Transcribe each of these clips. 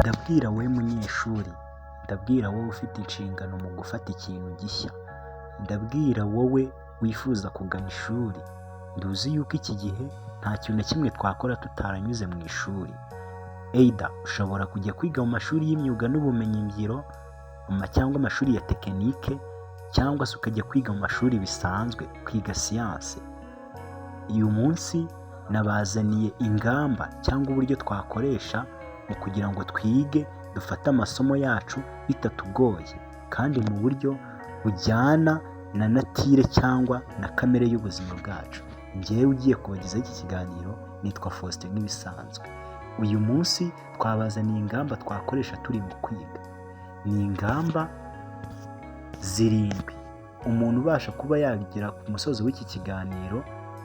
Ndabwira wowe munyeshuri, ndabwira wowe ufite inshingano mu gufata ikintu gishya, ndabwira wowe wifuza kugana ishuri, nduzi yuko iki gihe nta kintu na kimwe twakora tutaranyuze mu ishuri. Ushobora kujya kwiga mu mashuri y'imyuga n'ubumenyingiro cyangwa amashuri ya tekinike, cyangwa se ukajya kwiga mu mashuri bisanzwe kwiga siyansi. Uyu munsi nabazaniye ingamba cyangwa uburyo twakoresha mu kugira ngo twige dufate amasomo yacu bitatugoye kandi mu buryo bujyana na natire cyangwa na kamere y'ubuzima bwacu. Njyewe ugiye kubagezaho iki kiganiro nitwa Faustin nk'ibisanzwe. Uyu munsi twabazaniye ingamba twakoresha turi mu kwiga. Ni ingamba 7 umuntu ubasha kuba yagera ku musozi w'iki kiganiro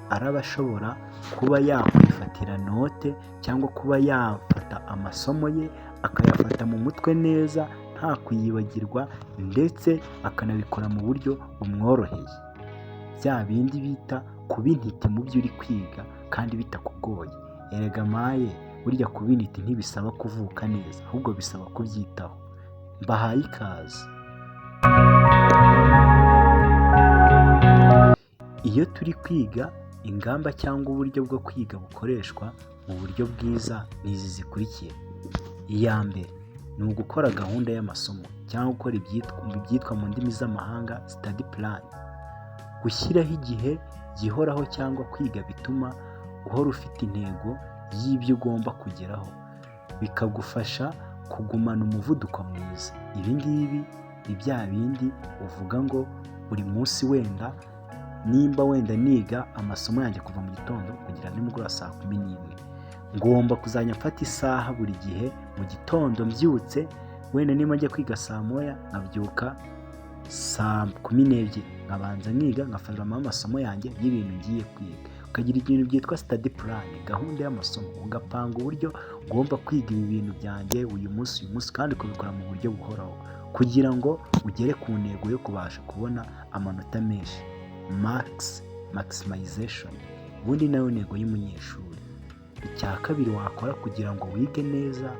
araba ashobora kuba yakwifatira note cyangwa kuba yafata amasomo ye akayafata mu mutwe neza nta kuyibagirwa, ndetse akanabikora mu buryo bumworoheye. Bya bindi bita kuba intiti mu byo uri kwiga kandi bitakugoye. Erega maye burya kuba intiti ntibisaba kuvuka neza, ahubwo bisaba kubyitaho. Mbahaye ikaze. Iyo turi kwiga, ingamba cyangwa uburyo bwo kwiga bukoreshwa mu buryo bwiza ni izi zikurikira. Iya mbere ni ugukora gahunda y'amasomo cyangwa gukora ibyitwa mu ndimi z'amahanga study plan. Gushyiraho igihe gihoraho cyangwa kwiga bituma uhora ufite intego y'ibyo ugomba kugeraho, bikagufasha kugumana umuvuduko mwiza. Ibi ngibi ni bya bindi uvuga ngo buri munsi nimba wenda niga amasomo yanjye kuva mu gitondo kugera nimugoroba saa 11, ngomba kuzajya mfata isaha buri gihe mu gitondo mbyutse. Wenda niba njya kwiga saa 9 nkabyuka saa 12, nkabanza nkiga ngafatamo amasomo yanjye y'ibintu ngiye kwiga. Ukagira ibintu byitwa study plan, gahunda y'amasomo, ugapanga uburyo ugomba kwiga ibi bintu byanjye uyu munsi kandi ukabikora mu buryo buhoraho kugira ngo ugere ku ntego yo kubasha kubona amanota menshi, maximization. Ubundi nayo ntego y'umunyeshuri. Icya kabiri wakora kugira ngo wige neza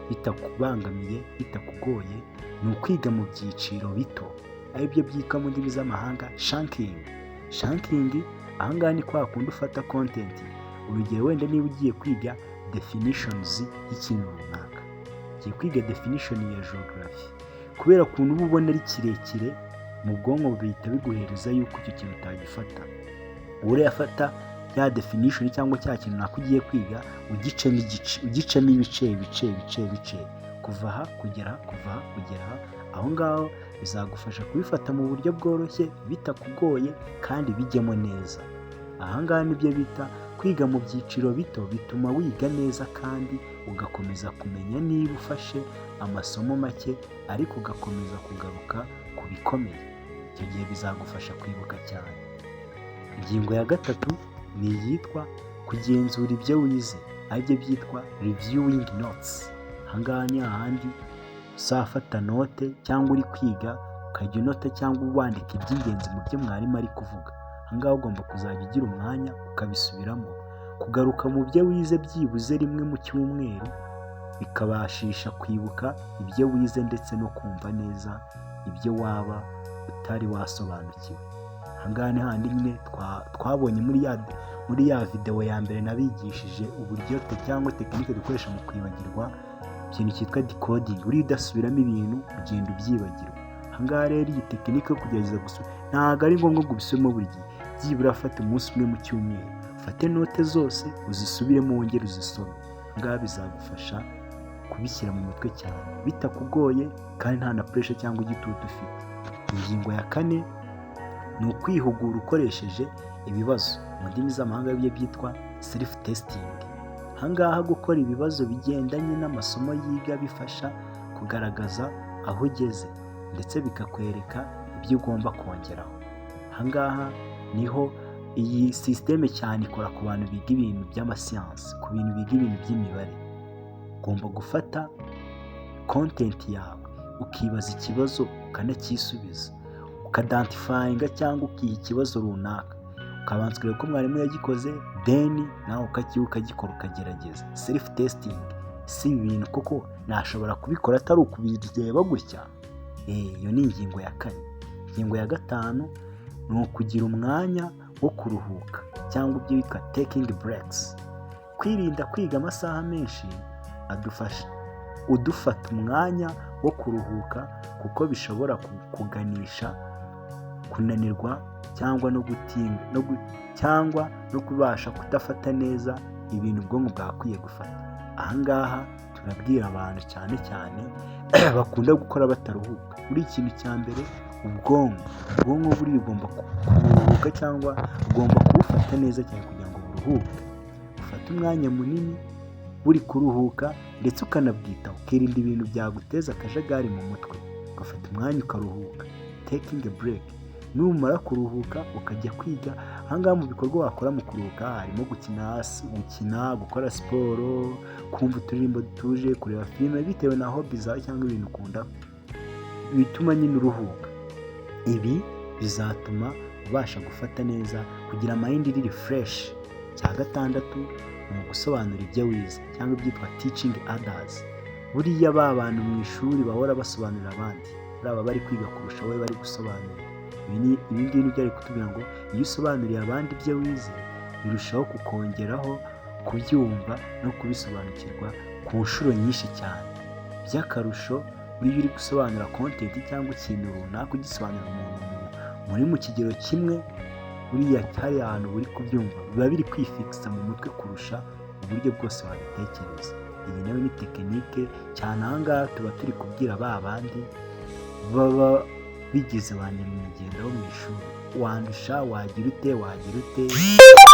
bitakubangamiye bitakugoye ni ukwiga mu byiciro bito, aribyo byitwa mu ndimi z'amahanga chunking. Ahangaha ni kwa kundi ufata content. Urugero, wenda niba ugiye kwiga definitions y'ikintu runaka, ugiye kwiga definition ya geography, kubera ukuntu uba ubona ari kirekire mu bwonko bihita biguhereza yuko icyo kintu utagifata. Urayafata ya definition cyangwa cya kintu nako ugiye kwiga ugicamo ibice kuva aha kugera aha. Aho ngaho bizagufasha kubifata mu buryo bworoshye bitakugoye kandi bijyemo neza. Aha ngaha nibyo bita kwiga mu byiciro bito, bituma wiga neza kandi ugakomeza kumenya niba ufashe amasomo make ariko ugakomeza kugaruka ku bikomeye. Icyo gihe bizagufasha kwibuka cyane. Ingingo ya 3 ni iyitwa kugenzura ibyo wize, aribyo byitwa reviewing notes. Ahangaha ni ahandi uzafata note cyangwa uri kwiga ukajya unota cyangwa wandika iby'ingenzi mu byo mwarimu ari kuvuga. Ahangaha ugomba kuzajya ugira umwanya ukabisubiramo, kugaruka mu byo wize byibuze rimwe mu cyumweru, bikabashisha kwibuka ibyo wize ndetse no kumva neza ibyo waba utari wasobanukiwe. Ahangaha ni handi nyine twabonye muri ya video ya mbere nabigishije uburyo cyangwa tekinike dukoresha mu kwibagirwa, ikintu cyitwa decoding. Uriya udasubiramo ibintu ugenda ubyibagirwa. Ahangaha rero iyi tekinike yo kugerageza gusubira ntabwo ari ngombwa ngo ubisubiremo buri gihe, byibura fata umunsi umwe mu cyumweru, ufate note zose uzisubiremo wongere uzisome. Ahangaha bizagufasha kubishyira mu mutwe cyane bitakugoye kandi nta na pressure cyangwa igitutu ufite. Ingingo ya 4 ni ukwihugura ukoresheje ibibazo, mu ndimi z'amahanga byitwa self testing. Ahangaha gukora ibibazo bigendanye n'amasomo yiga bifasha kugaragaza aho ugeze ndetse bikakwereka ibyo ugomba kongeraho. Ahangaha niho iyi systeme cyane ikora ku bantu biga ibintu by'amasiyansi, ku bintu biga ibintu by'imibare. Ugomba gufata content yawe ukibaza ikibazo ukanacyisubiza, ukadantifyinga cyangwa ukiha ikibazo runaka, ukabanza kureba ko mwarimu yagikoze, then nawe ukagikora ukagerageza. Self testing si ibintu koko nashobora kubikora atari ukubireba gutya. Iyo ni ingingo ya 4. Ingingo ya 5 ni ukugira umwanya wo kuruhuka cyangwa ibyo bita taking breaks. Kwirinda kwiga amasaha menshi udufata umwanya wo kuruhuka, kuko bishobora kuganisha kunanirwa cyangwa no kubasha kudafata neza ibintu ubwonko bwakwiye gufata. Ahangaha turabwira abantu cyane cyane bakunda gukora bataruhuka. Buri ikintu cya mbere, ubwonko buri ugomba kuruhuka cyangwa ugomba kubufata neza cyane kugira ngo buruhuke. Ufate umwanya munini buri kuruhuka ndetse ukanabwitaho, ukirinda ibintu byaguteza akajagari mu mutwe, ugafata umwanya ukaruhuka, taking a break. Numara kuruhuka ukajya kwiga. Ahangaha mu bikorwa wakora mu kuruhuka harimo gukina, gukora siporo, kumva uturirimbo dutuje, kureba filime bitewe na hobby zawe cyangwa ibintu ukunda bituma nyine uruhuka. Ibi bizatuma ubasha gufata neza, kugira mind iri fresh. Cya 6 ni gusobanura ibyo wize cyangwa ibyitwa teaching others. Buriya bantu mu ishuri bahora basobanurira abandi, baba bari kwiga kurusha wowe bari gusobanura. Ibi ngibi byari kutubwira ngo iyo usobanuriye abandi ibyo wize birushaho kukongeraho kubyumva no kubisobanukirwa ku nshuro nyinshi cyane. By'akarusho buriya uri gusobanura content cyangwa ikintu runaka ugisobanurira umuntu muri mu kigero kimwe, buriya hari ahantu buri kubyumva biba biri kwifikisa mu mutwe kurusha uburyo bwose wabitekereza. Iyi nayo ni tekinike cyane. Ahangaha tuba turi kubwira bandi baba bigize ba nyamwigendaho wo mu ishuri. Wandusha, wagira ute,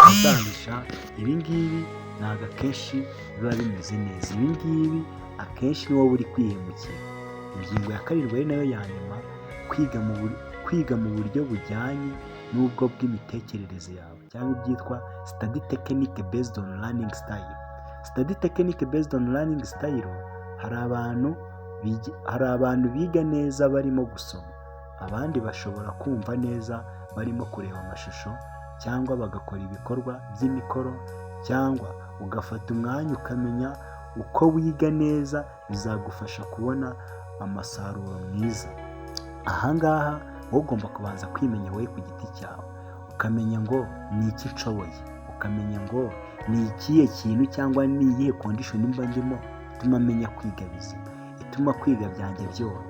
uzandusha. Ibi ngibi ntabwo akenshi biba bimeze neza. Ibi ngibi akenshi ni wowe uri kwihemukira. Ingingo ya 7 ari nayo ya nyuma, kwiga mu buryo bujyanye n'ubwo bw'imitekerereze yawe cyangwa ibyitwa study technique based on learning style. Study technique based on learning style, hari abantu biga neza barimo gusoma, abandi bashobora kumva neza barimo kureba amashusho cyangwa bagakora ibikorwa by'imikoro, cyangwa ugafata umwanya ukamenya uko wiga neza, bizagufasha kubona amasaruro mwiza. Ahangaha wowe ugomba kubanza kwimenya wowe ku giti cyawe, ukamenya ngo ni iki nshoboye, ukamenya ngo ni ikihe kintu cyangwa ni iyihe condition mba ndimo ituma menya kwiga bizima, ituma kwiga byanjye byoroha.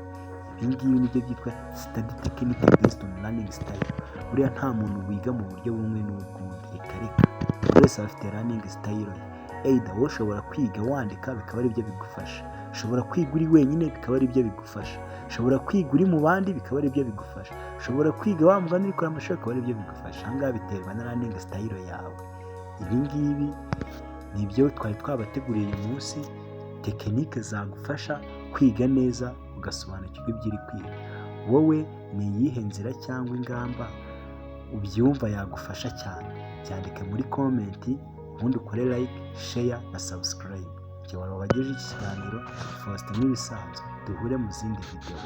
Ibi ngibi nibyo byitwa study technique based on learning style. Buriya nta muntu wiga mu buryo bumwe n'ubwundi, reka buri wese afite learning style ye. Either wowe ushobora kwiga wandika bikaba ari byo bigufasha, ushobora kwiga uri wenyine bikaba ari byo bigufasha, ushobora kwiga uri mu bandi bikaba ari byo bigufasha, ushobora kwiga wa mugani uri kureba amashusho bikaba ari byo bigufasha. Ahangaha biterwa na learning style yawe. Ibi ngibi ni ibyo twari twabateguriye uyu munsi, tekinike zagufasha kwiga neza ugasobanukirwa ibyo uri kwiga. Wowe ni iyihe nzira cyangwa ingamba ubyumva yagufasha cyane? Byandike muri komenti, ubundi ukore like, share na subscribe. Igihe waba wagejeje iki kiganiro, Faustin nk'ibisanzwe duhure mu zindi video.